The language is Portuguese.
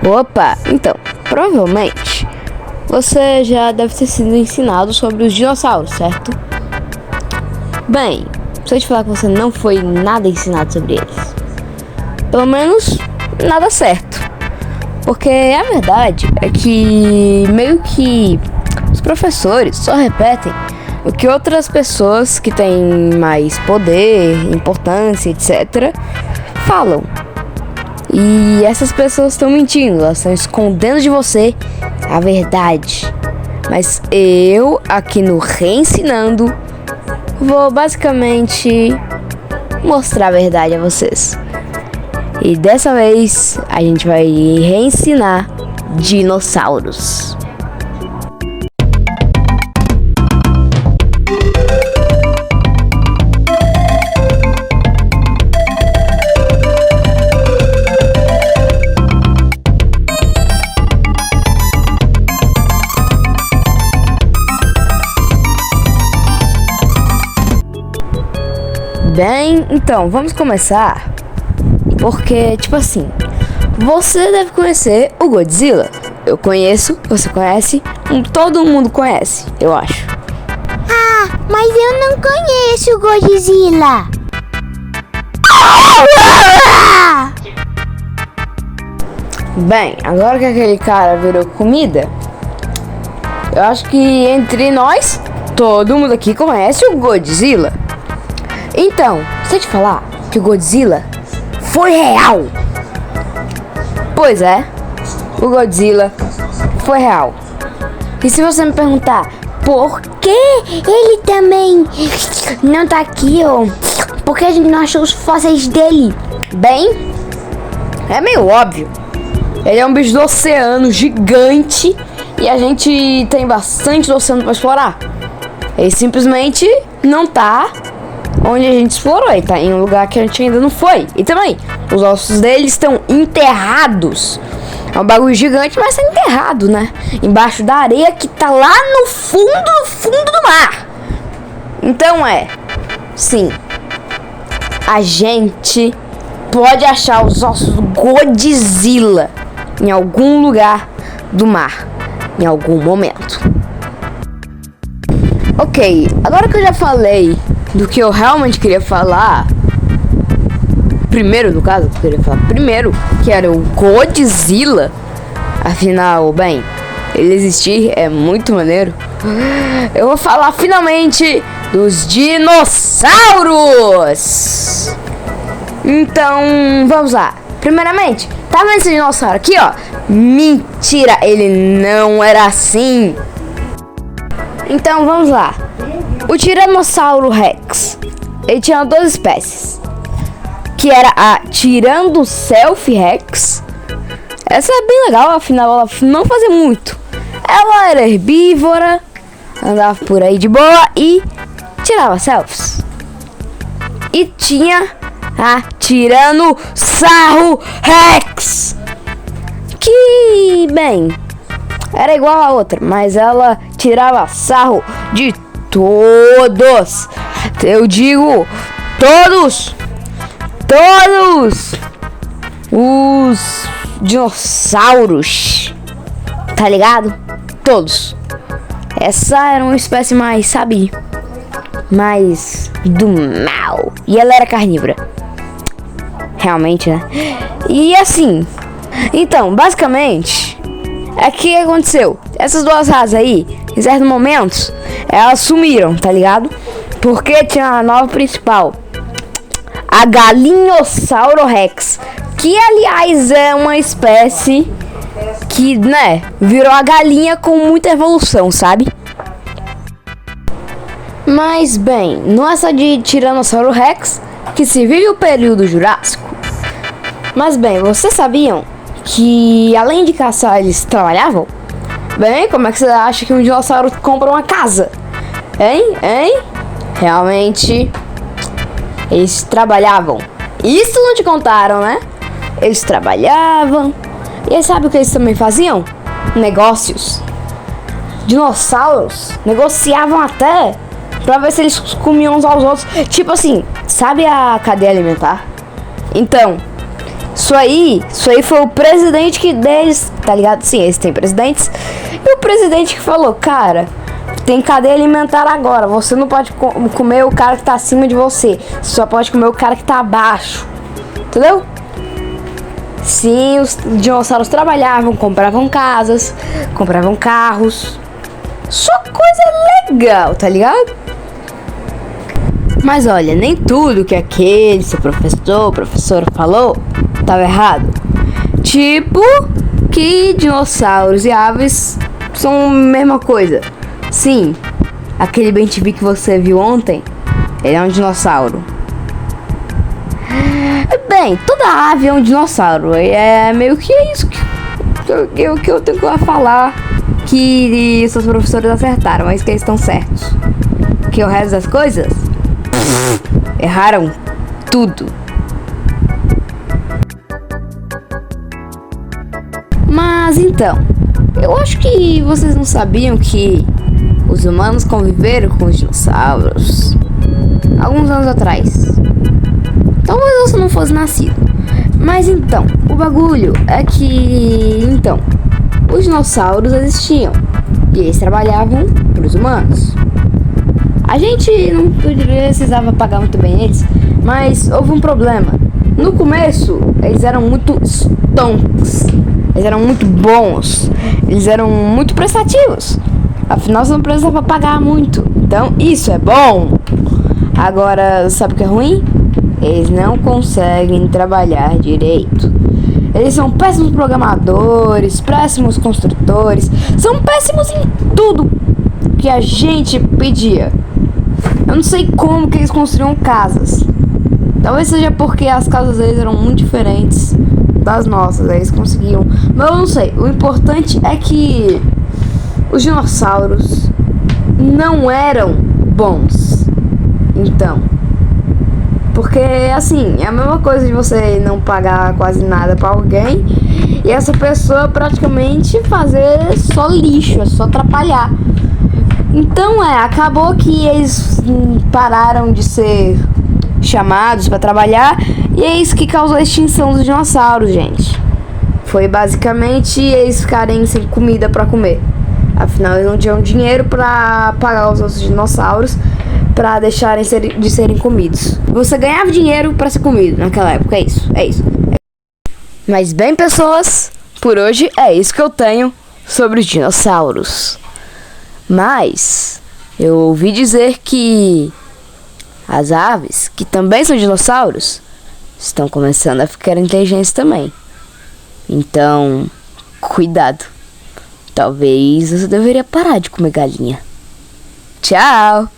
Opa, então, provavelmente você já deve ter sido ensinado sobre os dinossauros, certo? Bem, se eu te falar que você não foi nada ensinado sobre eles, pelo menos nada certo. Porque a verdade é que meio que os professores só repetem o que outras pessoas que têm mais poder, importância, etc., falam. E essas pessoas estão mentindo, elas estão escondendo de você a verdade. Mas eu, aqui no Reensinando, vou basicamente mostrar a verdade a vocês. E dessa vez a gente vai reensinar dinossauros. Bem, então, vamos começar. Porque, tipo assim, você deve conhecer o Godzilla. Eu conheço, você conhece, todo mundo conhece, eu acho. Ah, mas eu não conheço o Godzilla. Bem, agora que aquele cara virou comida, eu acho que entre nós, todo mundo aqui conhece o Godzilla. Então, se eu te falar que o Godzilla foi real. Pois é, o Godzilla foi real. E se você me perguntar por que ele também não tá aqui, ou por que a gente não achou os fósseis dele? Bem, é meio óbvio. Ele é um bicho do oceano gigante e a gente tem bastante do oceano para explorar. Ele simplesmente não tá onde a gente explorou, ele tá em um lugar que a gente ainda não foi. E também, os ossos dele estão enterrados. É um bagulho gigante, mas tá enterrado, né? Embaixo da areia que tá lá no fundo do mar. Então sim, a gente pode achar os ossos do Godzilla em algum lugar do mar, em algum momento. Ok, agora que eu já falei do que eu realmente queria falar, primeiro, no caso, eu queria falar primeiro, que era o Godzilla. Afinal, bem, ele existir é muito maneiro. Eu vou falar finalmente dos dinossauros. Então, vamos lá. Primeiramente, tá vendo esse dinossauro aqui, ó? Mentira, ele não era assim. Então, vamos lá. O Tiranossauro Rex, ele tinha duas espécies, que era a Tyrannosaurus Rex. Essa é bem legal, afinal ela não fazia muito. Ela era herbívora, andava por aí de boa e tirava selfies. E tinha a Tiranossauro Rex, que, bem, era igual a outra, mas ela tirava sarro de todos. Eu digo todos os dinossauros, tá ligado? Todos. Essa era uma espécie mais, sabe, mais do mal. E ela era carnívora, realmente, né? E assim, então, basicamente, é que aconteceu. Essas duas raças aí, em certos momentos, elas sumiram, tá ligado? Porque tinha a nova principal, a Galinossauro Rex, que aliás é uma espécie que, né, virou a galinha com muita evolução, sabe? Mas bem, não é só de Tiranossauro Rex que se vive o período Jurássico. Mas bem, vocês sabiam que além de caçar eles trabalhavam? Bem, como é que você acha que um dinossauro compra uma casa? Hein? Realmente, eles trabalhavam. Isso não te contaram, né? Eles trabalhavam. E aí, sabe o que eles também faziam? Negócios. Dinossauros negociavam até pra ver se eles comiam uns aos outros. Tipo assim, sabe a cadeia alimentar? Então, Isso aí foi o presidente que deles, tá ligado? Sim, eles têm presidentes. E o presidente que falou, cara, tem cadeia alimentar agora. Você não pode comer o cara que tá acima de você. Você só pode comer o cara que tá abaixo. Entendeu? Sim, os dinossauros trabalhavam, compravam casas, compravam carros. Só coisa legal, tá ligado? Mas olha, nem tudo que aquele seu professor falou tava errado. Tipo que dinossauros e aves são a mesma coisa. Sim, aquele bem-te-vi que você viu ontem, ele é um dinossauro. Bem, toda ave é um dinossauro. É meio que isso que eu tenho que falar. Que seus professores acertaram, mas que eles estão certos. Que o resto das coisas erraram tudo. Mas então, eu acho que vocês não sabiam que os humanos conviveram com os dinossauros alguns anos atrás. Talvez você não fosse nascido. Mas então, o bagulho é que os dinossauros existiam e eles trabalhavam para os humanos. A gente não precisava pagar muito bem eles, mas houve um problema. No começo, eles eram muito stonks, eles eram muito bons, eles eram muito prestativos. Afinal, você não precisava pagar muito. Então, isso é bom. Agora, sabe o que é ruim? Eles não conseguem trabalhar direito. Eles são péssimos programadores, péssimos construtores, são péssimos em tudo que a gente pedia. Eu não sei como que eles construíam casas. Talvez seja porque as casas deles eram muito diferentes das nossas. Eles conseguiam. Mas eu não sei. O importante é que os dinossauros não eram bons. Então. Porque assim, é a mesma coisa de você não pagar quase nada pra alguém e essa pessoa praticamente fazer só lixo, é só atrapalhar. Então acabou que eles pararam de ser chamados pra trabalhar e é isso que causou a extinção dos dinossauros, gente. Foi basicamente eles ficarem sem comida pra comer. Afinal, eles não tinham dinheiro pra pagar os outros dinossauros pra deixarem de serem comidos. Você ganhava dinheiro pra ser comido naquela época, é isso. Mas bem, pessoas, por hoje é isso que eu tenho sobre os dinossauros. Mas eu ouvi dizer que as aves, que também são dinossauros, estão começando a ficar inteligentes também. Então, cuidado. Talvez você deveria parar de comer galinha. Tchau!